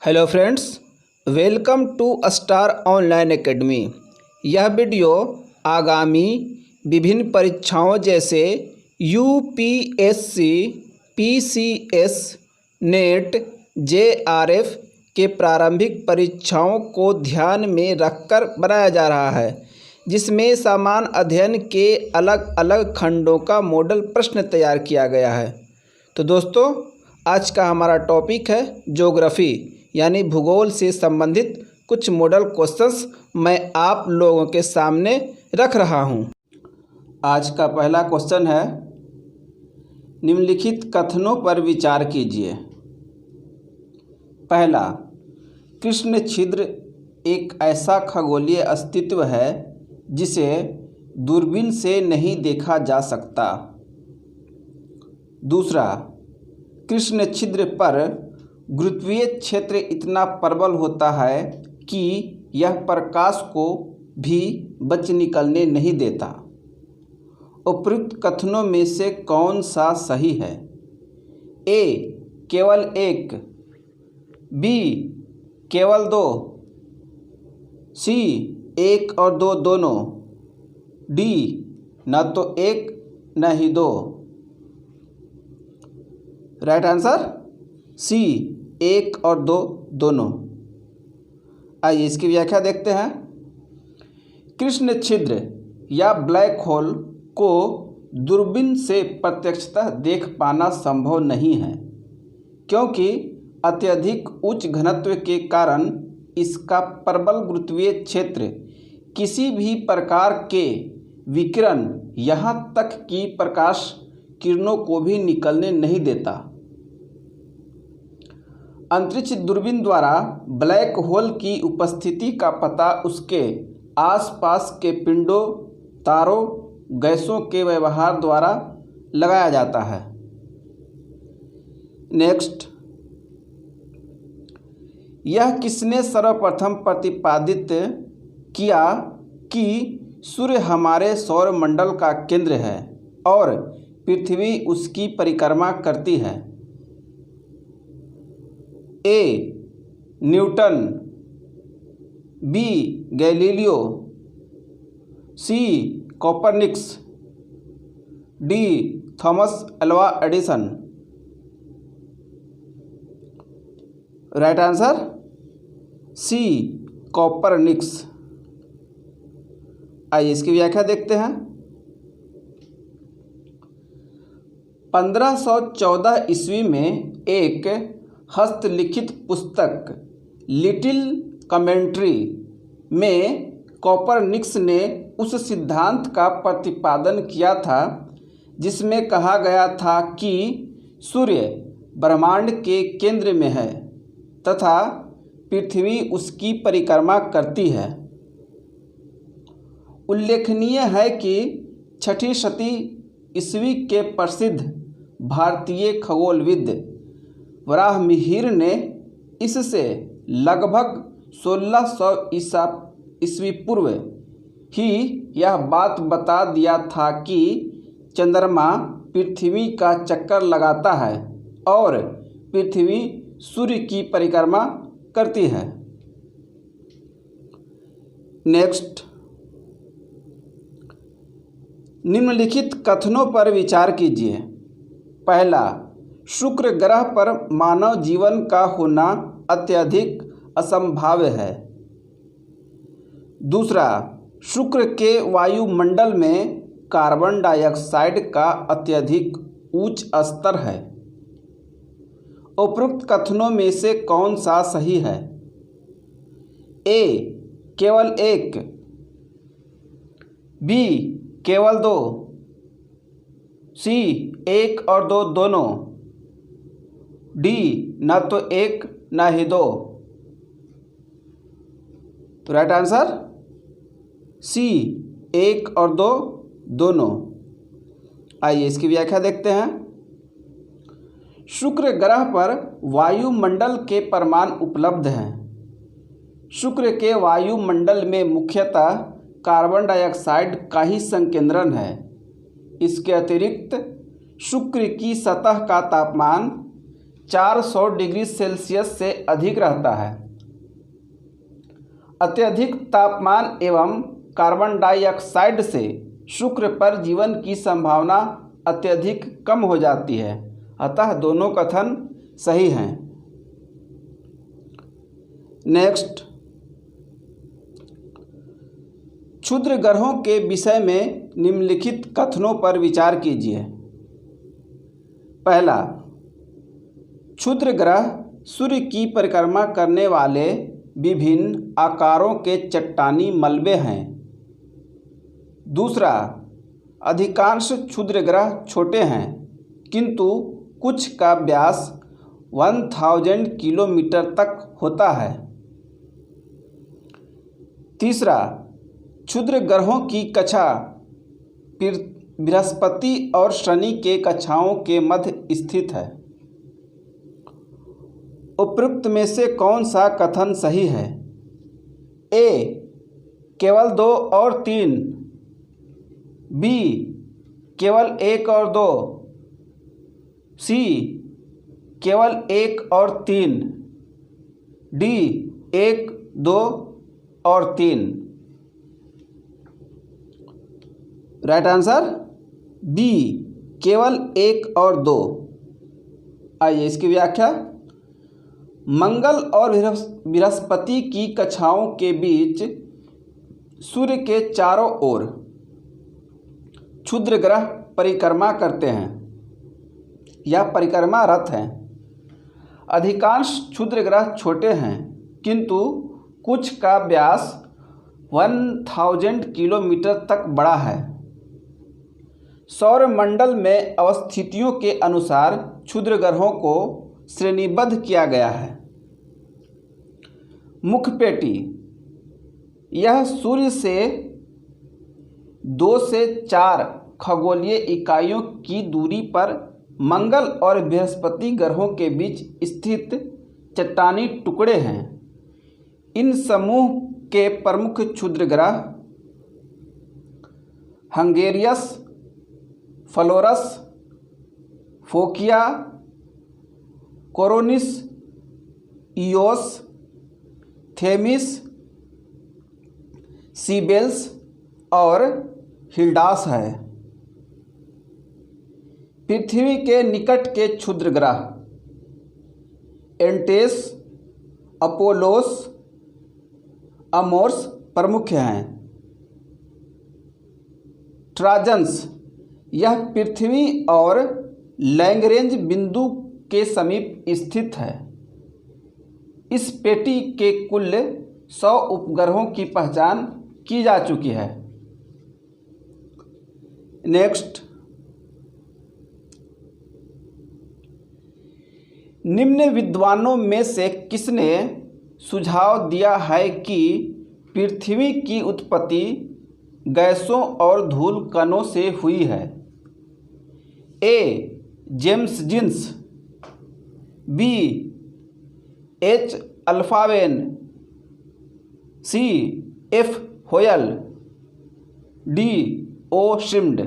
Hello friends, welcome to star online academy. यह video आगामी विभिन्न परीक्षाओं जैसे यूपीएससी, पीसीएस, नेट, जेआरएफ के प्रारंभिक परीक्षाओं को ध्यान में रखकर बनाया जा रहा है, जिसमें सामान्य अध्ययन के अलग अलग खंडों का मॉडल प्रश्न तैयार किया गया है। तो दोस्तों, आज का हमारा टॉपिक है ज्योग्राफी यानी भूगोल से संबंधित कुछ मॉडल क्वेश्चंस मैं आप लोगों के सामने रख रहा हूं। आज का पहला क्वेश्चन है, निम्नलिखित कथनों पर विचार कीजिए। पहला, कृष्ण छिद्र एक ऐसा खगोलीय अस्तित्व है जिसे दूरबीन से नहीं देखा जा सकता। दूसरा, कृष्ण छिद्र पर गुरुत्वीय क्षेत्र इतना प्रबल होता है कि यह प्रकाश को भी बच निकलने नहीं देता। उपयुक्त कथनों में से कौन सा सही है? ए, केवल एक, बी, केवल दो, सी, एक और दो दोनों, डी, न तो एक न ही दो। राइट आंसर सी, एक और दो दोनों। आइए इसकी व्याख्या देखते हैं। कृष्ण छिद्र या ब्लैक होल को दूरबीन से प्रत्यक्षतः देख पाना संभव नहीं है, क्योंकि अत्यधिक उच्च घनत्व के कारण इसका प्रबल गुरुत्वीय क्षेत्र किसी भी प्रकार के विकिरण, यहाँ तक कि प्रकाश किरणों को भी निकलने नहीं देता। अंतरिक्ष दूरबीन द्वारा ब्लैक होल की उपस्थिति का पता उसके आसपास के पिंडों, तारों, गैसों के व्यवहार द्वारा लगाया जाता है। नेक्स्ट, यह किसने सर्वप्रथम प्रतिपादित किया कि सूर्य हमारे सौरमंडल का केंद्र है और पृथ्वी उसकी परिक्रमा करती है? A, Newton, B, Galileo, C, Copernicus, D, Thomas Alva Edison. Right answer C, Copernicus. आइए इसकी व्याख्या देखते हैं। 1514 ईस्वी में एक हस्तलिखित पुस्तक लिटिल कमेंट्री में कोपरनिकस ने उस सिद्धांत का प्रतिपादन किया था जिसमें कहा गया था कि सूर्य ब्रह्मांड के केंद्र में है तथा पृथ्वी उसकी परिक्रमा करती है। उल्लेखनीय है कि 6वीं शती ईस्वी के प्रसिद्ध भारतीय खगोलविद वराहमिहिर ने इससे लगभग 1600 ईस्वी पूर्व ही यह बात बता दिया था कि चंद्रमा पृथ्वी का चक्कर लगाता है और पृथ्वी सूर्य की परिक्रमा करती है। नेक्स्ट, निम्नलिखित कथनों पर विचार कीजिए। पहला, शुक्र ग्रह पर मानव जीवन का होना अत्यधिक असंभाव्य है। दूसरा, शुक्र के वायुमंडल में कार्बन डाइऑक्साइड का अत्यधिक उच्च स्तर है। उपरोक्त कथनों में से कौन सा सही है? ए, केवल एक, बी, केवल दो, सी, एक और दो दोनों, डी, न तो एक न ही दो। तो राइट आंसर सी, एक और दो दोनों। आइए इसकी व्याख्या देखते हैं। शुक्र ग्रह पर वायुमंडल के प्रमाण उपलब्ध हैं। शुक्र के वायुमंडल में मुख्यतः कार्बन डाइऑक्साइड का ही संकेंद्रण है। इसके अतिरिक्त शुक्र की सतह का तापमान 400 डिग्री सेल्सियस से अधिक रहता है। अत्यधिक तापमान एवं कार्बन डाइऑक्साइड से शुक्र पर जीवन की संभावना अत्यधिक कम हो जाती है, अतः दोनों कथन सही हैं। नेक्स्ट, क्षुद्र ग्रहों के विषय में निम्नलिखित कथनों पर विचार कीजिए। पहला, क्षुद्र ग्रह सूर्य की परिक्रमा करने वाले विभिन्न आकारों के चट्टानी मलबे हैं। दूसरा, अधिकांश क्षुद्र ग्रह छोटे हैं किंतु कुछ का व्यास 1000 किलोमीटर तक होता है। तीसरा, क्षुद्र ग्रहों की कक्षा बृहस्पति और शनि के कक्षाओं के मध्य स्थित है। उपरोक्त में से कौन सा कथन सही है? ए, केवल 2 और 3, बी, केवल 1 और 2, सी, केवल 1 और 3, डी, 1, 2 और 3। राइट आंसर बी, केवल 1 और 2। आइए इसकी व्याख्या। मंगल और बृहस्पति की कक्षाओं के बीच सूर्य के चारों ओर क्षुद्र ग्रह परिक्रमा करते हैं या परिक्रमारत हैं। अधिकांश क्षुद्र ग्रह छोटे हैं किंतु कुछ का व्यास 1000 किलोमीटर तक बड़ा है। सौरमंडल में अवस्थितियों के अनुसार क्षुद्र ग्रहों को श्रेणीबद्ध किया गया है। मुख्य पेटी, यह सूर्य से 2 से 4 खगोलीय इकाइयों की दूरी पर मंगल और बृहस्पति ग्रहों के बीच स्थित चट्टानी टुकड़े हैं। इन समूह के प्रमुख क्षुद्र ग्रह हंगेरियस, fluoresce, फोकिया, Koronis, EOS, Themis, CIBIL's और हिल्डास है। पृथ्वी के निकट के क्षुद्र ग्रह एंटेस, अपोलोस, अमोर्स प्रमुख हैं। ट्राजन्स, यह पृथ्वी और लैग्रेंज बिंदु के समीप स्थित है। इस पेटी के कुल 100 उपग्रहों की पहचान की जा चुकी है। नेक्स्ट, निम्न विद्वानों में से किसने सुझाव दिया है कि पृथ्वी की उत्पत्ति गैसों और धूल कणों से हुई है? ए, जेम्स जीन्स, बी, एच अल्फावेन, सी, एफ होयल, डी, ओ श्रिम्ड।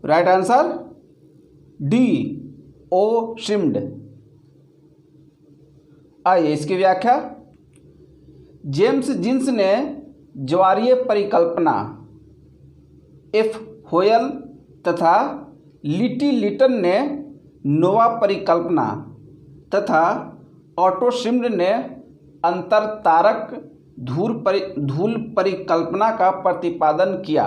राइट आंसर डी, ओ श्रिम्ड। आइए इसकी व्याख्या। जेम्स जीन्स ने ज्वारीय परिकल्पना, एफ होयल तथा लिटी लिटन ने नोवा परिकल्पना तथा ऑटो श्रिम्ड ने अंतरतारक धूल परिकल्पना का प्रतिपादन किया।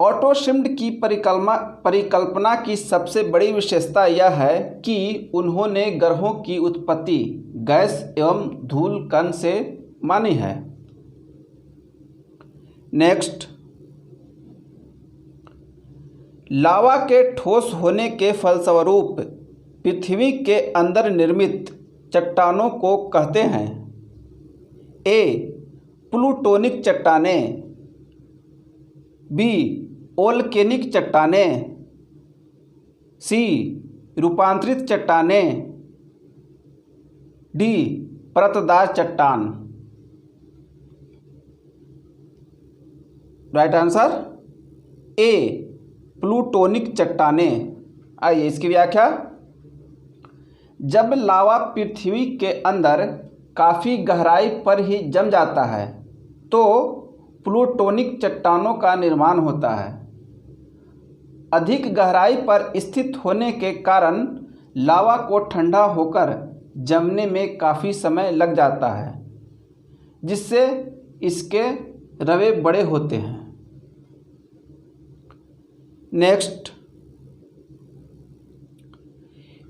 ऑटो श्रिम्ड की परिकल्पना की सबसे बड़ी विशेषता यह है कि उन्होंने ग्रहों की उत्पत्ति गैस एवं धूल कण से मानी है। नेक्स्ट, लावा के ठोस होने के फलस्वरूप पृथ्वी के अंदर निर्मित चट्टानों को कहते हैं? ए, प्लूटोनिक चट्टानें, बी, वोल्केनिक चट्टानें, सी, रूपांतरित चट्टानें, डी, परतदार चट्टान। राइट आंसर ए, प्लूटोनिक चट्टानें। आइए इसकी व्याख्या। जब लावा पृथ्वी के अंदर काफ़ी गहराई पर ही जम जाता है तो प्लूटोनिक चट्टानों का निर्माण होता है। अधिक गहराई पर स्थित होने के कारण लावा को ठंडा होकर जमने में काफ़ी समय लग जाता है, जिससे इसके रवे बड़े होते हैं। नेक्स्ट,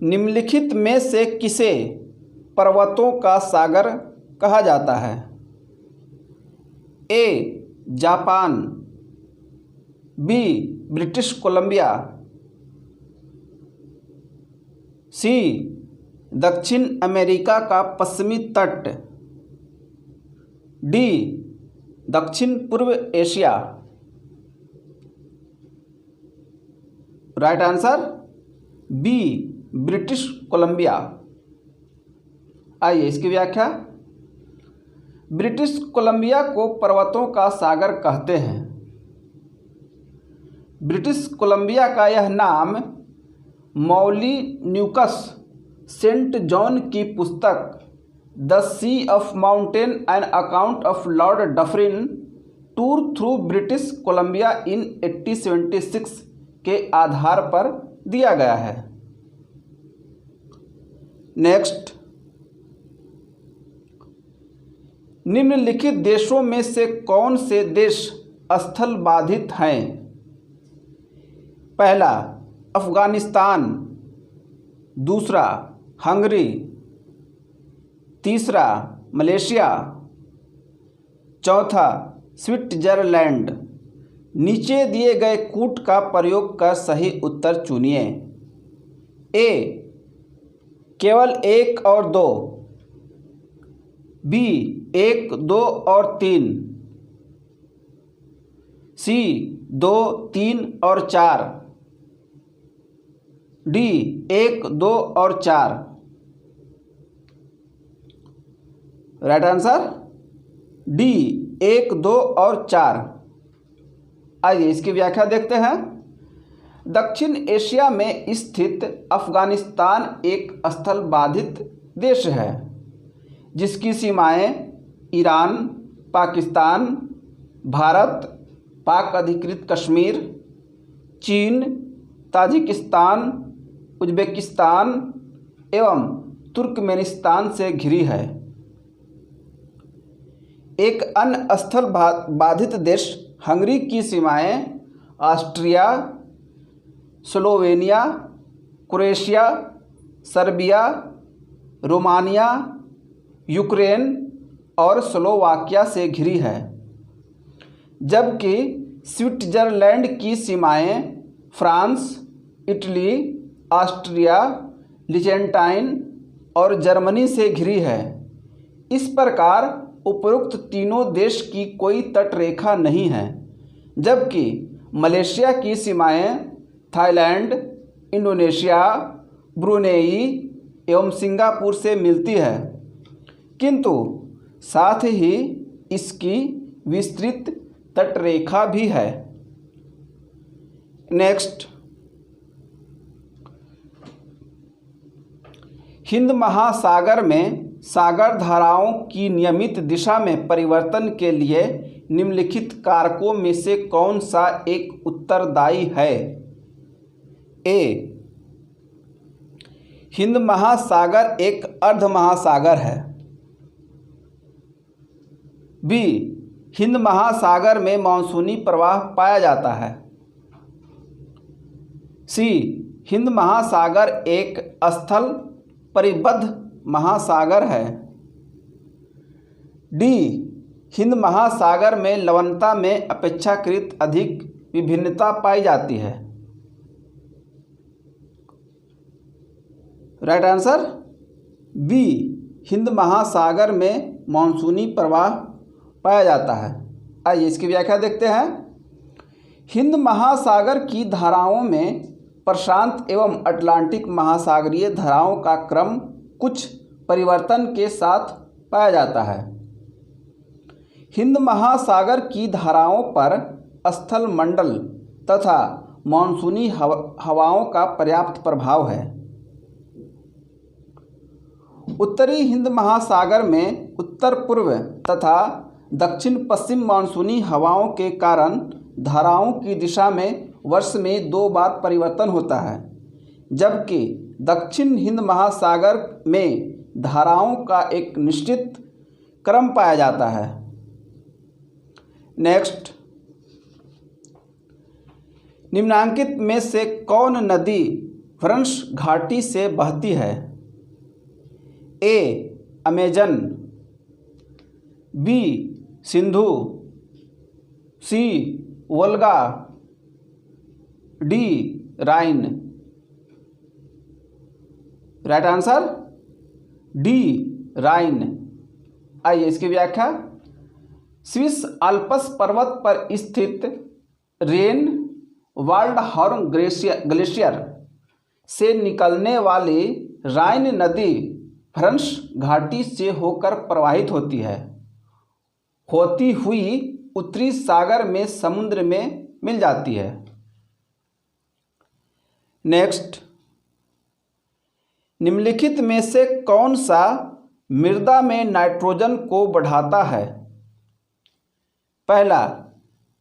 निम्नलिखित में से किसे पर्वतों का सागर कहा जाता है? A. Japan, B. British Columbia, C. दक्षिण अमेरिका का पश्चिमी तट, डी. दक्षिण पूर्व Asia. Right answer B. British Columbia. आइए इसकी व्याख्या। ब्रिटिश कोलंबिया को पर्वतों का सागर कहते हैं। ब्रिटिश कोलंबिया का यह नाम मौलिन्यूकस सेंट जॉन की पुस्तक the sea of mountain an account of Lord Dufferin tour through British Columbia in 1876 के आधार पर दिया गया है। नेक्स्ट, निम्नलिखित देशों में से कौन से देश स्थल बाधित हैं? पहला अफगानिस्तान, दूसरा हंगरी, तीसरा मलेशिया, चौथा स्विट्जरलैंड। नीचे दिए गए कूट का प्रयोग कर सही उत्तर चुनिए। ए. केवल 1 और 2, बी. 1, 2 और 3, सी. 2, 3 और 4, डी. 1, 2 और 4। Right answer D. 1, 2 और 4। आइए इसकी व्याख्या देखते हैं। दक्षिण एशिया में स्थित अफगानिस्तान एक स्थल बाधित देश है, जिसकी सीमाएं ईरान, पाकिस्तान, भारत, पाक अधिकृत कश्मीर, चीन, ताजिकिस्तान, उज्बेकिस्तान एवं तुर्कमेनिस्तान से घिरी है। एक अन्य स्थल बाधित देश हंगरी की सीमाएं Austria, Slovenia, Croatia, Serbia, Romania, Ukraine और स्लोवाकिया से घिरी है, जबकि स्विट्जरलैंड की सीमाएं फ्रांस, इटली, ऑस्ट्रिया, लिजेंटाइन और जर्मनी से घिरी है। इस प्रकार उपरोक्त तीनों देश की कोई तटरेखा नहीं है, जबकि मलेशिया की सीमाएं थाईलैंड, इंडोनेशिया, ब्रुनेई एवं सिंगापुर से मिलती है, किंतु साथ ही इसकी विस्तृत तटरेखा भी है। नेक्स्ट, हिंद महासागर में सागर धाराओं की नियमित दिशा में परिवर्तन के लिए निम्नलिखित कारकों में से कौन सा एक उत्तरदायी है? ए. हिंद महासागर एक अर्ध महासागर है। बी. हिंद महासागर में मानसूनी प्रवाह पाया जाता है। सी. हिंद महासागर एक स्थल परिबद्ध महासागर है। डी. हिंद महासागर में लवणता में अपेक्षाकृत अधिक विभिन्नता पाई जाती है। Right answer B. हिंद महासागर में मानसूनी प्रवाह पाया जाता है। आइए इसकी व्याख्या देखते हैं। हिंद महासागर की धाराओं में प्रशांत एवं अटलांटिक महासागरीय धाराओं का क्रम कुछ परिवर्तन के साथ पाया जाता है। हिंद महासागर की धाराओं पर स्थल मंडल तथा मानसूनी हवाओं का पर्याप्त प्रभाव है। उत्तरी हिंद महासागर में उत्तर पूर्व तथा दक्षिण पश्चिम मानसूनी हवाओं के कारण धाराओं की दिशा में वर्ष में 2 बार परिवर्तन होता है, जबकि दक्षिण हिंद महासागर में धाराओं का एक निश्चित क्रम पाया जाता है। नेक्स्ट, निम्नांकित में से कौन नदी भ्रंश घाटी से बहती है? ए अमेजन, बी सिंधु, सी वोल्गा, डी राइन। राइट आंसर डी राइन। आइए इसकी व्याख्या। स्विस आल्प्स पर्वत पर स्थित रेन वाल्डहॉर्न ग्लेशियर से निकलने वाली राइन नदी भ्रंश घाटी से होकर प्रवाहित होती हुई उत्तरी सागर में समुद्र में मिल जाती है। नेक्स्ट, निम्नलिखित में से कौन सा मृदा में नाइट्रोजन को बढ़ाता है? पहला,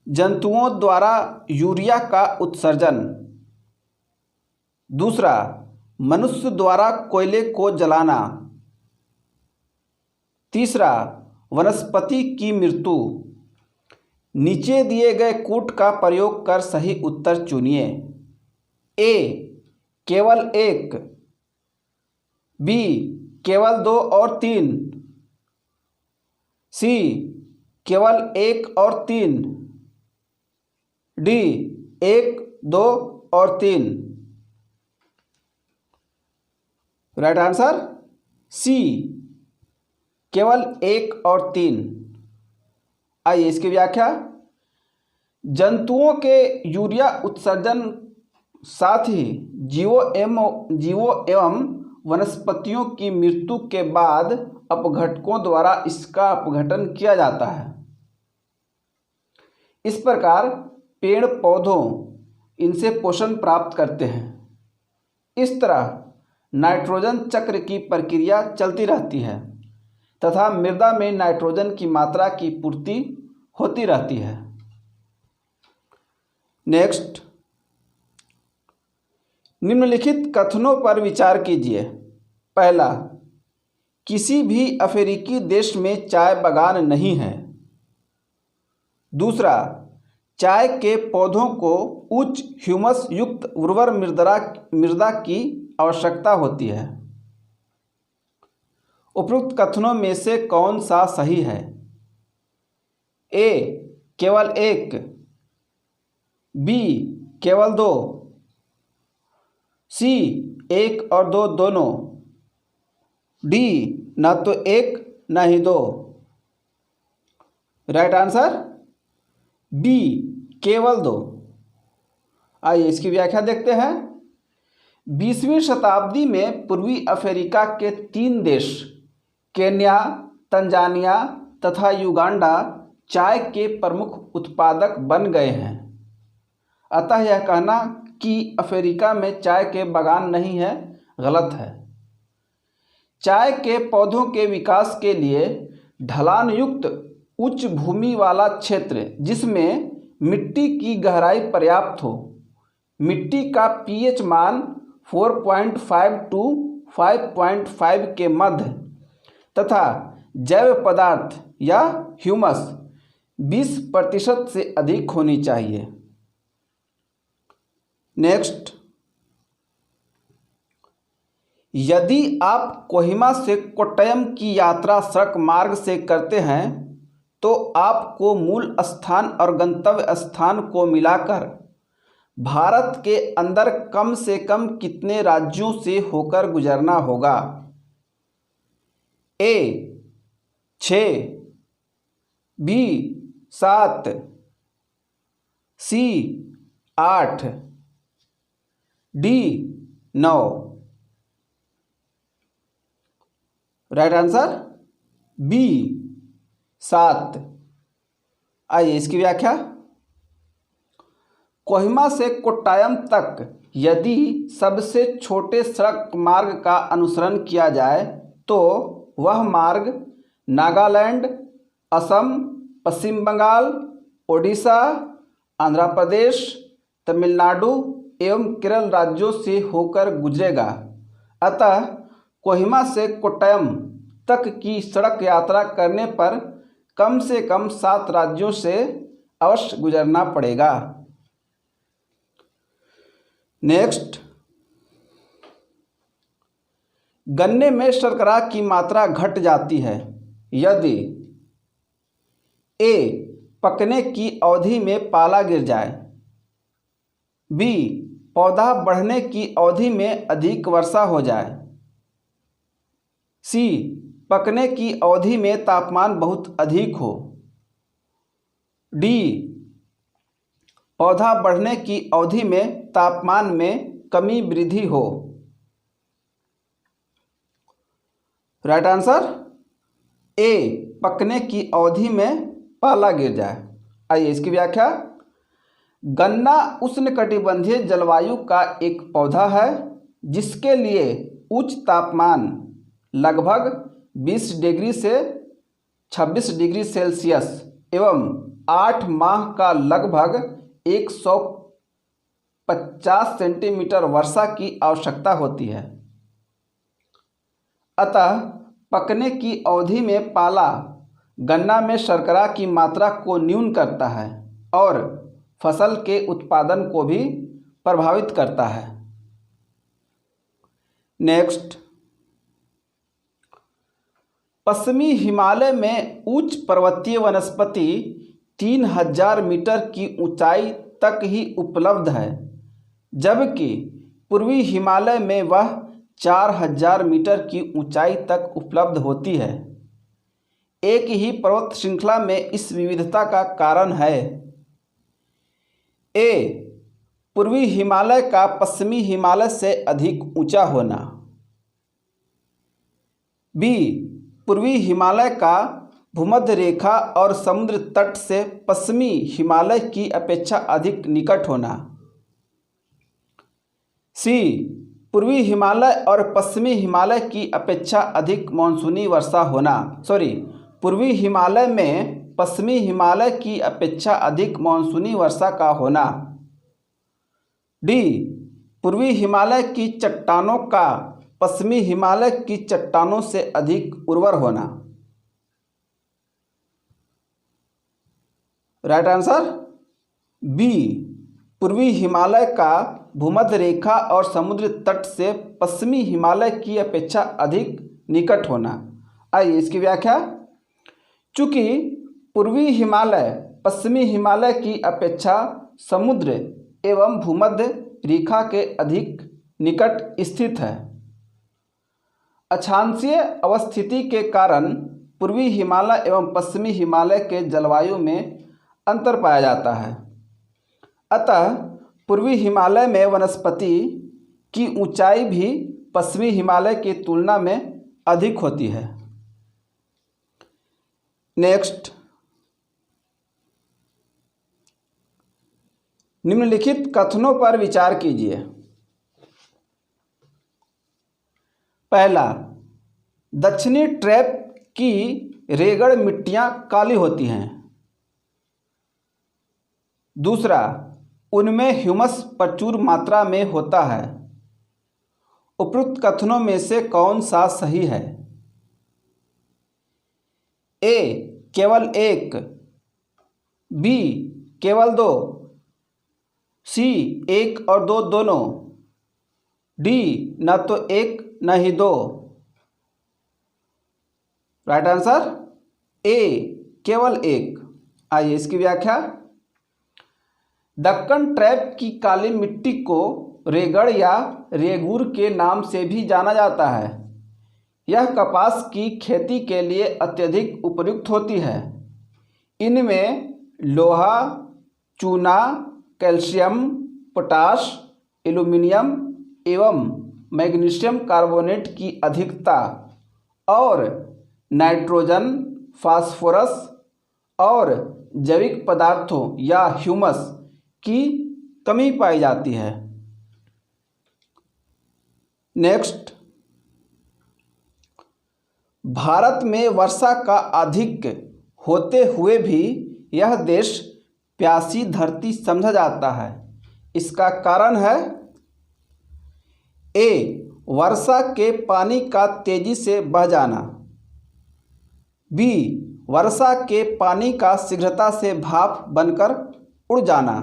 जंतुओं द्वारा यूरिया का उत्सर्जन। दूसरा, मनुष्य द्वारा कोयले को जलाना। तीसरा, वनस्पति की मृत्यु। नीचे दिए गए कूट का प्रयोग कर सही उत्तर चुनिए। ए केवल 1, बी केवल 2 और 3, सी केवल 1 और 3, डी 1, 2 और 3। राइट आंसर सी केवल 1 और 3। आइए इसकी व्याख्या। जंतुओं के यूरिया उत्सर्जन साथ ही जीवों एवं वनस्पतियों की मृत्यु के बाद अपघटकों द्वारा इसका अपघटन किया जाता है। इस प्रकार पेड़ पौधों इनसे पोषण प्राप्त करते हैं। इस तरह नाइट्रोजन चक्र की प्रक्रिया चलती रहती है तथा मृदा में नाइट्रोजन की मात्रा की पूर्ति होती रहती है। नेक्स्ट, निम्नलिखित कथनों पर विचार कीजिए। पहला, किसी भी अफ्रीकी देश में चाय बागान नहीं है। दूसरा, चाय के पौधों को उच्च ह्यूमस युक्त उर्वर मृदा की आवश्यकता होती है। उपरोक्त कथनों में से कौन सा सही है? ए केवल 1, बी केवल 2, सी 1 और 2 दोनों, डी न तो 1 न ही 2। राइट आंसर बी केवल 2। आइए इसकी व्याख्या देखते हैं। 20वीं शताब्दी में पूर्वी अफ्रीका के 3 देश केन्या, तंजानिया तथा युगांडा चाय के प्रमुख उत्पादक बन गए हैं। अतः यह कहना कि अफ्रीका में चाय के बागान नहीं है गलत है। चाय के पौधों के विकास के लिए ढलान युक्त उच्च भूमि वाला क्षेत्र जिसमें मिट्टी की गहराई पर्याप्त हो, मिट्टी का पीएच मान 4.5 to 5.5 के मध्य तथा जैव पदार्थ या ह्यूमस 20% से अधिक होनी चाहिए। नेक्स्ट, यदि आप कोहिमा से कोट्टयम की यात्रा सड़क मार्ग से करते हैं तो आपको मूल स्थान और गंतव्य स्थान को मिलाकर भारत के अंदर कम से कम कितने राज्यों से होकर गुजरना होगा? A 6, B 7, C 8, D 9। Right answer B 7। आइए इसकी व्याख्या। कोहिमा से कोट्टायम तक यदि सबसे छोटे सड़क मार्ग का अनुसरण किया जाए तो वह मार्ग नागालैंड, असम, पश्चिम बंगाल, ओडिशा, आंध्र प्रदेश, तमिलनाडु एवं केरल राज्यों से होकर गुजरेगा। अतः कोहिमा से कोट्टायम तक की सड़क यात्रा करने पर कम से कम 7 राज्यों से अवश्य गुजरना पड़ेगा। नेक्स्ट, गन्ने में शर्करा की मात्रा घट जाती है यदि ए. पकने की अवधि में पाला गिर जाए, बी. पौधा बढ़ने की अवधि में अधिक वर्षा हो जाए, सी. पकने की अवधि में तापमान बहुत अधिक हो, डी. पौधा बढ़ने की अवधि में तापमान में कमी वृद्धि हो। राइट आंसर ए. पकने की अवधि में पाला गिर जाए। आइए इसकी व्याख्या। गन्ना उष्णकटिबंधीय जलवायु का एक पौधा है जिसके लिए उच्च तापमान लगभग 20 डिग्री से 26 डिग्री सेल्सियस एवं 8 माह का लगभग 150 सेंटीमीटर वर्षा की आवश्यकता होती है। अतः पकने की अवधि में पाला गन्ना में शर्करा की मात्रा को न्यून करता है और फसल के उत्पादन को भी प्रभावित करता है। नेक्स्ट, पश्चिमी हिमालय में उच्च पर्वतीय वनस्पति 3000 मीटर की ऊंचाई तक ही उपलब्ध है, जबकि पूर्वी हिमालय में वह 4000 मीटर की ऊंचाई तक उपलब्ध होती है। एक ही पर्वत श्रृंखला में इस विविधता का कारण है ए. पूर्वी हिमालय का पश्चिमी हिमालय से अधिक ऊंचा होना, बी. पूर्वी हिमालय का भूमध्य रेखा और समुद्र तट से पश्चिमी हिमालय की अपेक्षा अधिक निकट होना, सी. पूर्वी हिमालय और पश्चिमी हिमालय की अपेक्षा अधिक मानसूनी वर्षा होना, पूर्वी हिमालय में पश्चिमी हिमालय की अपेक्षा अधिक मानसूनी वर्षा का होना, डी. पूर्वी हिमालय की चट्टानों का पश्चिमी हिमालय की चट्टानों से अधिक उर्वर होना। Right answer B. पूर्वी हिमालय का भूमध्य रेखा और समुद्र तट से पश्चिमी हिमालय की अपेक्षा अधिक निकट होना। आइए इसकी व्याख्या। चूँकि पूर्वी हिमालय पश्चिमी हिमालय की अपेक्षा समुद्र एवं भूमध्य रेखा के अधिक निकट स्थित है, अक्षांशीय अवस्थिति के कारण पूर्वी हिमालय एवं पश्चिमी हिमालय के जलवायु में अंतर पाया जाता है। अतः पूर्वी हिमालय में वनस्पति की ऊंचाई भी पश्चिमी हिमालय की तुलना में अधिक होती है। नेक्स्ट, निम्नलिखित कथनों पर विचार कीजिए। पहला, दक्षिणी ट्रैप की रेगड़ मिट्टियां काली होती हैं। दूसरा, उनमें ह्यूमस प्रचुर मात्रा में होता है। उपरोक्त कथनों में से कौन सा सही है? ए. केवल एक, बी. केवल दो, सी. एक और दो दोनों, डी. न तो एक न ही दो। राइट आंसर ए. केवल एक। आइए इसकी व्याख्या। दक्कन ट्रैप की काली मिट्टी को रेगड़ या रेगूर के नाम से भी जाना जाता है। यह कपास की खेती के लिए अत्यधिक उपयुक्त होती है। इनमें लोहा, चूना, कैल्शियम, पोटाश, एल्यूमिनियम एवं मैग्नीशियम कार्बोनेट की अधिकता और नाइट्रोजन, फास्फोरस और जैविक पदार्थों या ह्यूमस की कमी पाई जाती है। नेक्स्ट, भारत में वर्षा का अधिक होते हुए भी यह देश प्यासी धरती समझा जाता है। इसका कारण है ए, वर्षा के पानी का तेजी से बह जाना, बी, वर्षा के पानी का शीघ्रता से भाप बनकर उड़ जाना,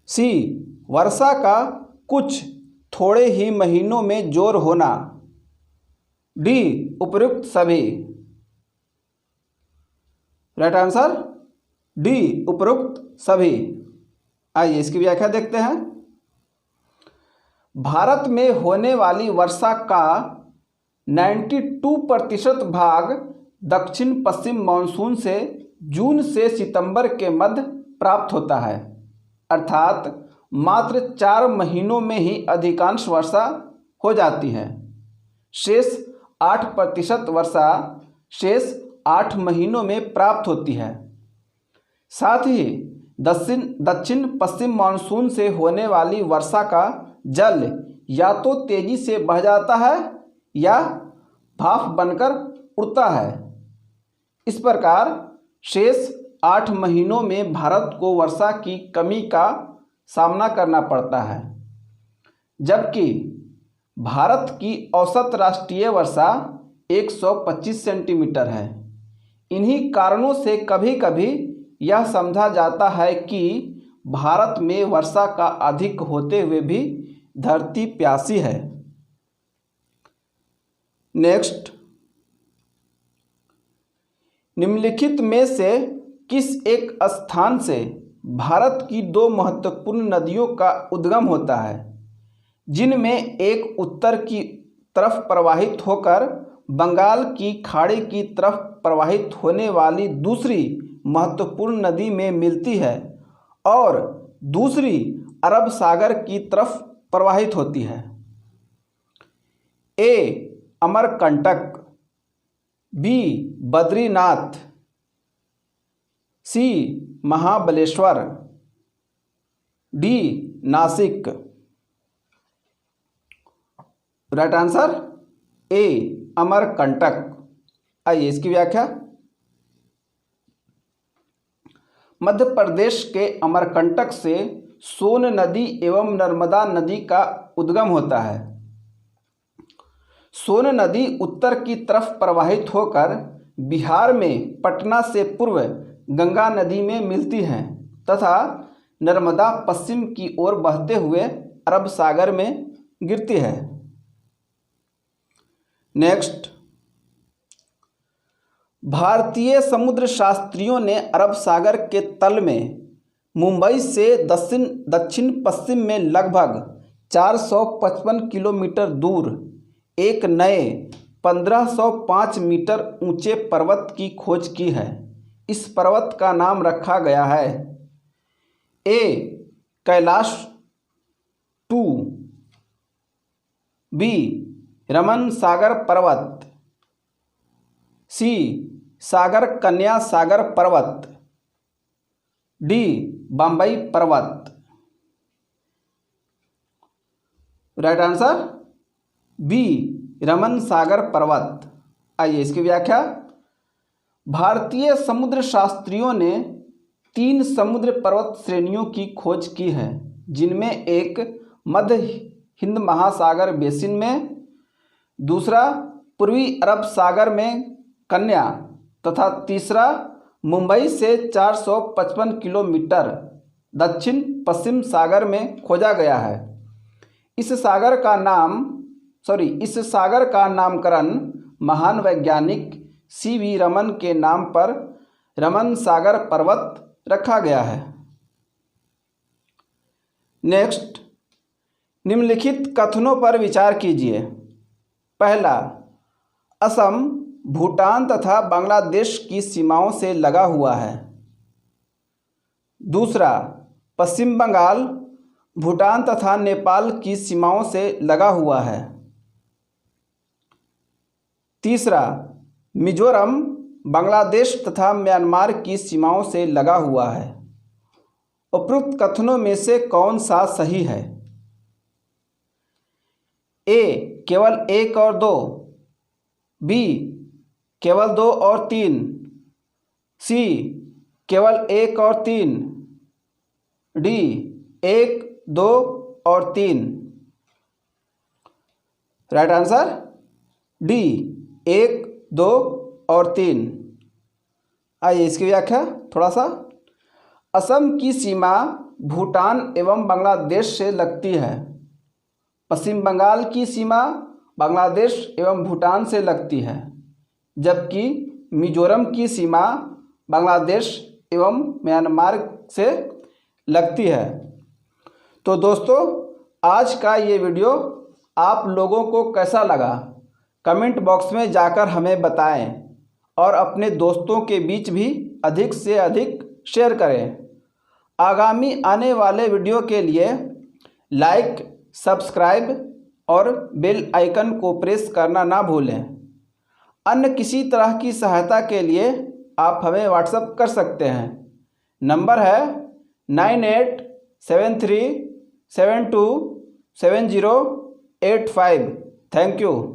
सी, वर्षा का कुछ थोड़े ही महीनों में जोर होना, डी, उपयुक्त सभी। राइट आंसर डी, उपयुक्त सभी। आइए इसकी व्याख्या देखते हैं। भारत में होने वाली वर्षा का 92% भाग दक्षिण पश्चिम मानसून से जून से सितंबर के मध्य प्राप्त होता है, अर्थात मात्र 4 महीनों में ही अधिकांश वर्षा हो जाती है। शेष 8% वर्षा शेष 8 महीनों में प्राप्त होती है। साथ ही दक्षिण पश्चिम मानसून से होने वाली वर्षा का जल या तो तेजी से बह जाता है या भाप बनकर उड़ता है। इस प्रकार शेष 8 महीनों में भारत को वर्षा की कमी का सामना करना पड़ता है, जबकि भारत की औसत राष्ट्रीय वर्षा 125 सेंटीमीटर है। इन्हीं कारणों से कभी कभी यह समझा जाता है कि भारत में वर्षा का अधिक होते हुए भी धरती प्यासी है। नेक्स्ट, निम्नलिखित में से किस एक स्थान से भारत की 2 महत्वपूर्ण नदियों का उद्गम होता है, जिनमें एक उत्तर की तरफ प्रवाहित होकर बंगाल की खाड़ी की तरफ प्रवाहित होने वाली दूसरी महत्वपूर्ण नदी में मिलती है और दूसरी अरब सागर की तरफ प्रवाहित होती है? A, Amarkantak, B, Badrinath, C, Mahabaleshwar, D, Nashik. Right answer A, Amarkantak. आइए इसकी व्याख्या। मध्य प्रदेश के अमरकंटक से सोन नदी एवं नर्मदा नदी का उद्गम होता है। सोन नदी उत्तर की तरफ प्रवाहित होकर बिहार में पटना से पूर्व गंगा नदी में मिलती है तथा नर्मदा पश्चिम की ओर बहते हुए अरब सागर में गिरती है। नेक्स्ट, भारतीय समुद्र शास्त्रियों ने अरब सागर के तल में मुंबई से दक्षिण पश्चिम में लगभग 455 किलोमीटर दूर एक नए 1505 मीटर ऊंचे पर्वत की खोज की है। इस पर्वत का नाम रखा गया है ए, कैलाश 2, बी, रमन सागर पर्वत, सी, सागर कन्या सागर पर्वत, डी, बंबई पर्वत। राइट आंसर बी, रमन सागर पर्वत। आइए इसकी व्याख्या। भारतीय समुद्र शास्त्रियों ने 3 समुद्र पर्वत श्रेणियों की खोज की है, जिनमें एक मध्य हिंद महासागर बेसिन में, दूसरा पूर्वी अरब सागर में कन्या तथा तीसरा मुंबई से 455 किलोमीटर दक्षिण पश्चिम सागर में खोजा गया है। इस सागर का नामकरण महान वैज्ञानिक CV रमन के नाम पर रमन सागर पर्वत रखा गया है। नेक्स्ट, निम्नलिखित कथनों पर विचार कीजिए। पहला, असम भूटान तथा बांग्लादेश की सीमाओं से लगा हुआ है। दूसरा, पश्चिम बंगाल भूटान तथा नेपाल की सीमाओं से लगा हुआ है। तीसरा, मिजोरम बांग्लादेश तथा म्यांमार की सीमाओं से लगा हुआ है। उपरोक्त कथनों में से कौन सा सही है? ए केवल 1 और 2, बी केवल 2 और 3, सी केवल 1 और 3, डी 1, 2 और 3। राइट आंसर डी 1, 2 और 3। आइए इसकी व्याख्या थोड़ा सा। असम की सीमा भूटान एवं बांग्लादेश से लगती है। पश्चिम बंगाल की सीमा बांग्लादेश एवं भूटान से लगती है, जबकि मिजोरम की सीमा बांग्लादेश एवं म्यांमार से लगती है। तो दोस्तों, आज का ये वीडियो आप लोगों को कैसा लगा कमेंट बॉक्स में जाकर हमें बताएं और अपने दोस्तों के बीच भी अधिक से अधिक शेयर करें। आगामी आने वाले वीडियो के लिए लाइक, सब्सक्राइब और बेल आइकन को प्रेस करना ना भूलें। अन्य किसी तरह की सहायता के लिए आप हमें व्हाट्सएप कर सकते हैं। नंबर है 9873727085। Thank you.